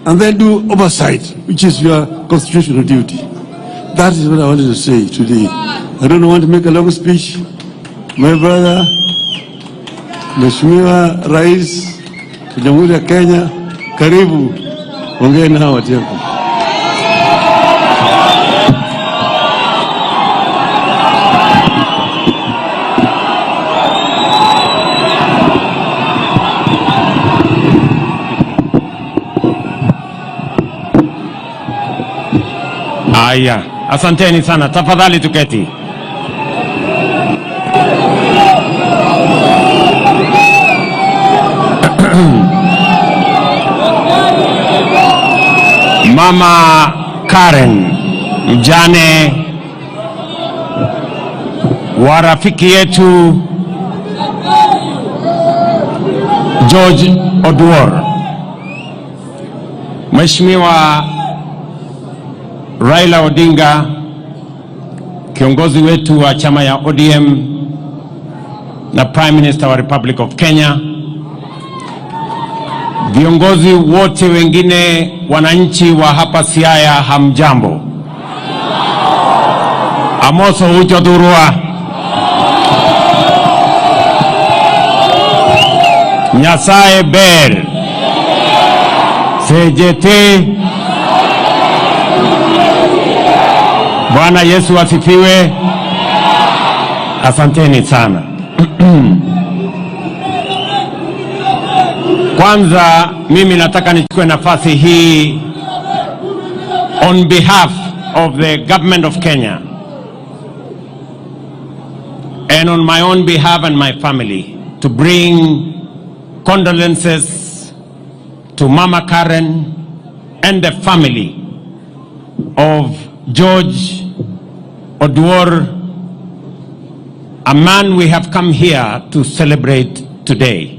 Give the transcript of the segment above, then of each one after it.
and then do oversight, which is your constitutional duty. That is what I wanted to say today. I don't want to make a long speech. My brother, Mheshimiwa Rais wa Jamhuri ya Kenya, karibu, ongea na watu wako. Aya, asanteni sana. Tafadhali tuketi. Mama Karen, mjane wa rafiki yetu George Odwor, Mheshimiwa Raila Odinga, kiongozi wetu wa chama ya ODM na Prime Minister wa Republic of Kenya, viongozi wote wengine, wananchi wa hapa Siaya, hamjambo. Amoso uchodurua. Nyasaye ber. Sejete. Bwana Yesu asifiwe. Asanteni sana. Kwanza mimi nataka nichukue nafasi hii on behalf of the government of Kenya and on my own behalf and my family to bring condolences to Mama Karen and the family of George Odwor, a man we have come here to celebrate today.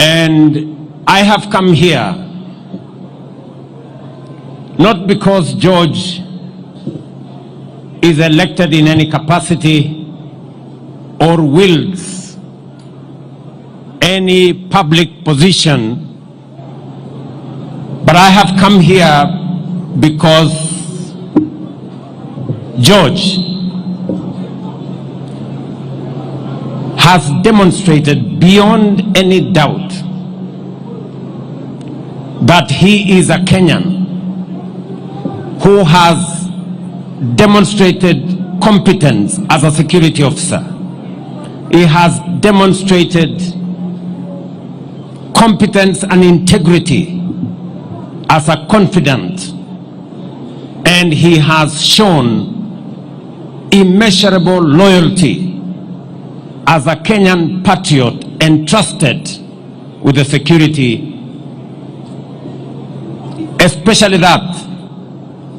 And I have come here not because George is elected in any capacity or wields any public position, but I have come here because George has demonstrated beyond any doubt that he is a Kenyan who has demonstrated competence as a security officer. He has demonstrated competence and integrity as a confidant, and he has shown immeasurable loyalty as a Kenyan patriot entrusted with the security, especially that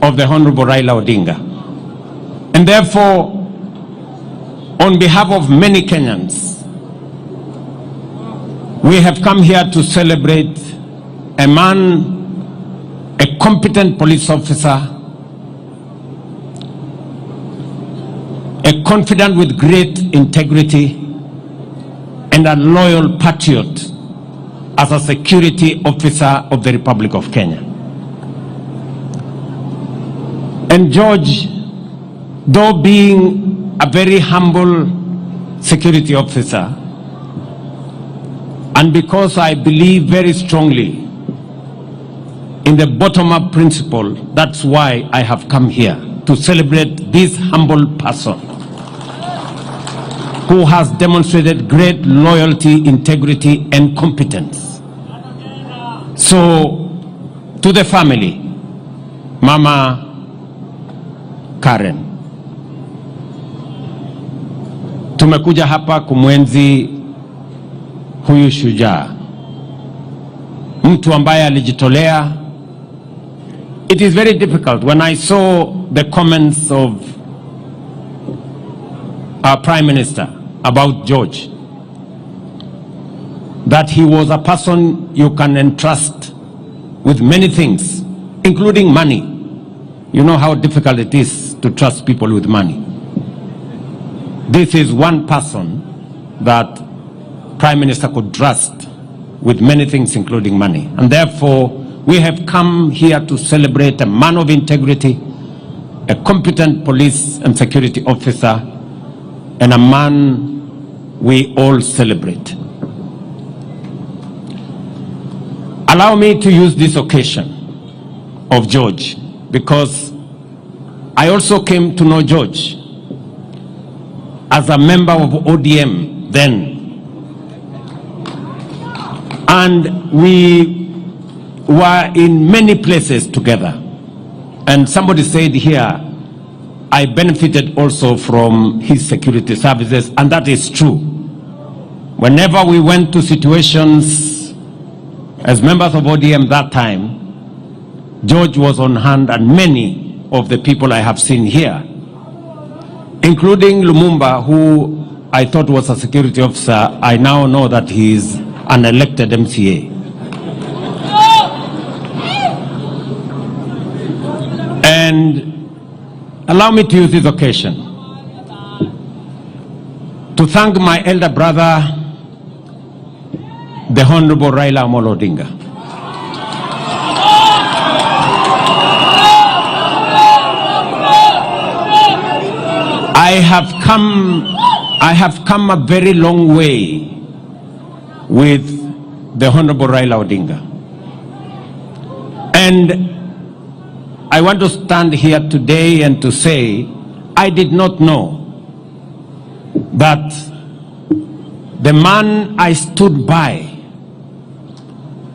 of the Honorable Raila Odinga. And therefore, on behalf of many Kenyans, we have come here to celebrate a man, a competent police officer, a confidant with great integrity, and a loyal patriot as a security officer of the Republic of Kenya. And George, though being a very humble security officer, and because I believe very strongly in the bottom-up principle, that's why I have come here to celebrate this humble person who has demonstrated great loyalty, integrity, and competence. So, to the family, Mama Karen, tumekuja hapa kumwenzi huyu shujaa, mtu ambaye alijitolea. It is very difficult when I saw the comments of our Prime Minister about George, that he was a person you can entrust with many things, including money. You know how difficult it is to trust people with money. This is one person that Prime Minister could trust with many things, including money. And therefore, we have come here to celebrate a man of integrity, a competent police and security officer, and a man we all celebrate. Allow me to use this occasion of George, because I also came to know George as a member of ODM then. And we were in many places together. And somebody said here, I benefited also from his security services, and that is true. Whenever we went to situations as members of ODM that time, George was on hand, and many of the people I have seen here, including Lumumba, who I thought was a security officer, I now know that he is an elected MCA. And allow me to use this occasion to thank my elder brother, the Honorable Raila Odinga. I have come a very long way with the Honorable Raila Odinga. And I want to stand here today and to say, I did not know that the man I stood by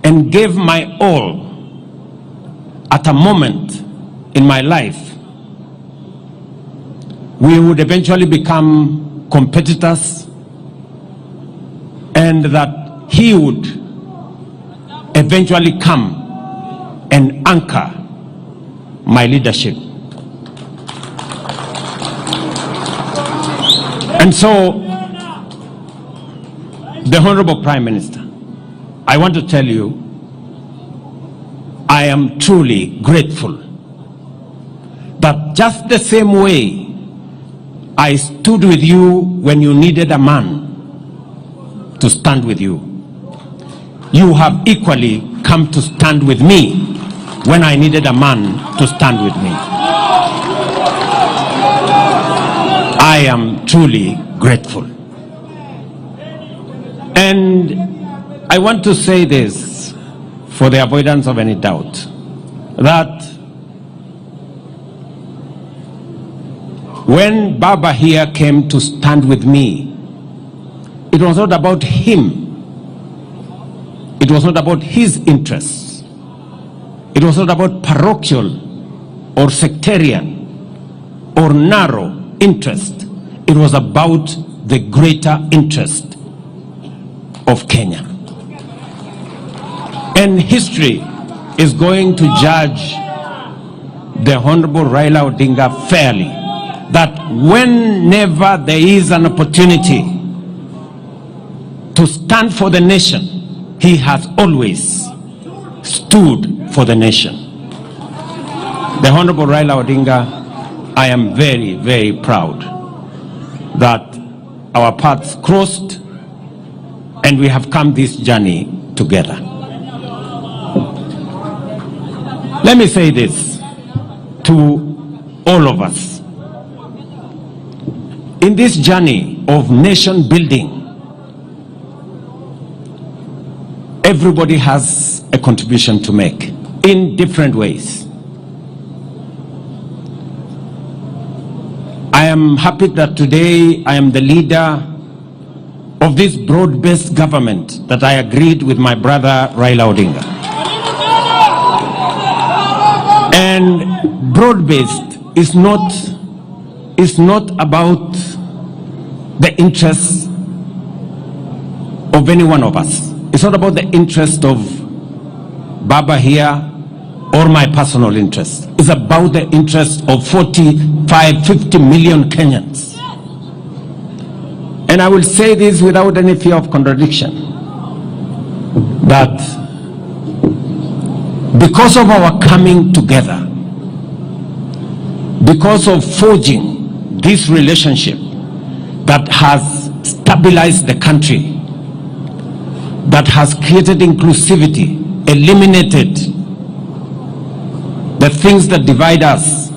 and gave my all at a moment in my life, we would eventually become competitors, and that he would eventually come and anchor my leadership. And so, the Honorable Prime Minister, I want to tell you, I am truly grateful that just the same way I stood with you when you needed a man to stand with you, you have equally come to stand with me when I needed a man to stand with me. I am truly grateful. And I want to say this for the avoidance of any doubt, that when Baba here came to stand with me, it was not about him. It was not about his interests. It was not about parochial or sectarian or narrow interest. It was about the greater interest of Kenya. And history is going to judge the Honorable Raila Odinga fairly, that whenever there is an opportunity to stand for the nation, he has always stood for the nation. The Honorable Raila Odinga, I am very, very proud that our paths crossed and we have come this journey together. Let me say this to all of us. In this journey of nation building, everybody has a contribution to make in different ways. I am happy that today I am the leader of this broad-based government that I agreed with my brother Raila Odinga. And broad-based is not about the interests of any one of us. It's not about the interest of Baba here or my personal interest. It's about the interest of 45, 50 million Kenyans. And I will say this without any fear of contradiction, that because of our coming together, because of forging this relationship that has stabilized the country, that has created inclusivity, eliminated the things that divide us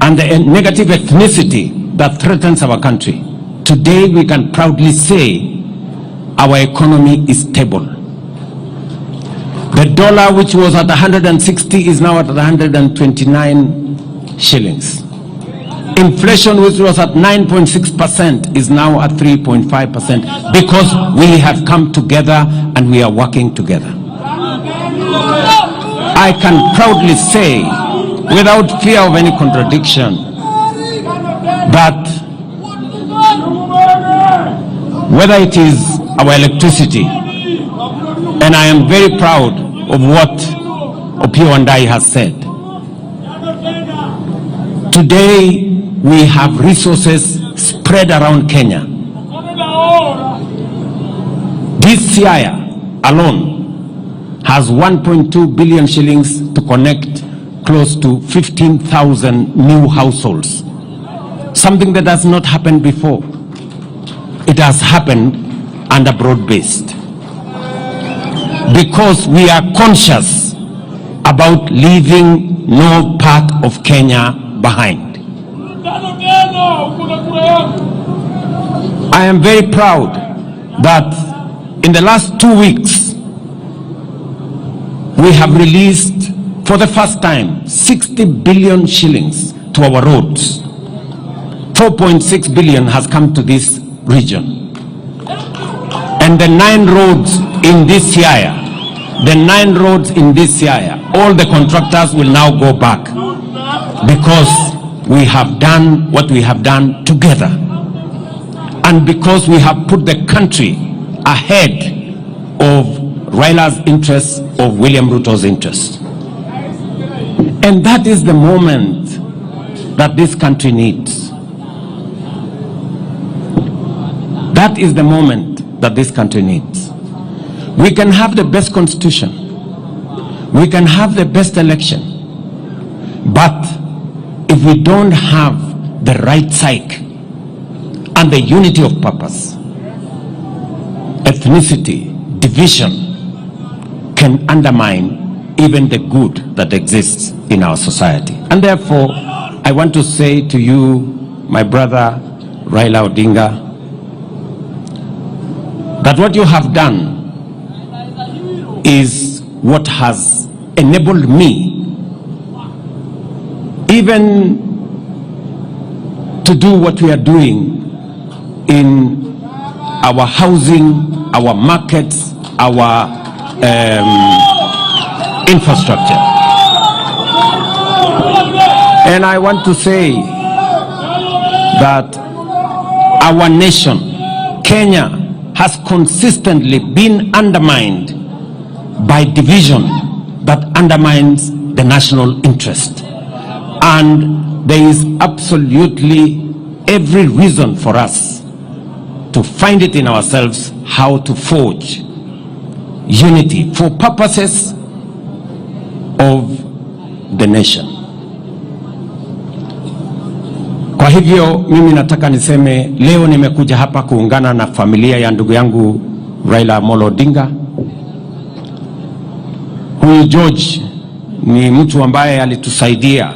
and the negative ethnicity that threatens our country. Today we can proudly say our economy is stable. The dollar, which was at 160, is now at 129 shillings. Inflation, which was at 9.6%, is now at 3.5% because we have come together and we are working together. I can proudly say, without fear of any contradiction, that whether it is our electricity, and I am very proud of what Opio Andai has said. Today, we have resources spread around Kenya. This Siaya alone has 1.2 billion shillings to connect close to 15,000 new households. Something that has not happened before. It has happened under broad-based. Because we are conscious about leaving no part of Kenya behind. I am very proud that in the last 2 weeks, we have released for the first time 60 billion shillings to our roads. 4.6 billion has come to this region. And the 9 roads in this Siaya, all the contractors will now go back because we have done what we have done together. And because we have put the country ahead of Raila's interests, of William Ruto's interests. And that is the moment that this country needs. That is the moment that this country needs. We can have the best constitution. We can have the best election. But if we don't have the right psyche and the unity of purpose, ethnicity, division can undermine even the good that exists in our society. And therefore, I want to say to you, my brother Raila Odinga, that what you have done is what has enabled me even to do what we are doing in our housing, our markets, our infrastructure. And I want to say that our nation, Kenya, has consistently been undermined by division that undermines the national interest. And there is absolutely every reason for us to find it in ourselves how to forge unity for purposes of the nation. Kwa hivyo mimi nataka niseme leo nimekuja hapa kuungana na familia ya ndugu yangu Raila Amolo Odinga. Huyu George ni mtu ambaye alitusaidia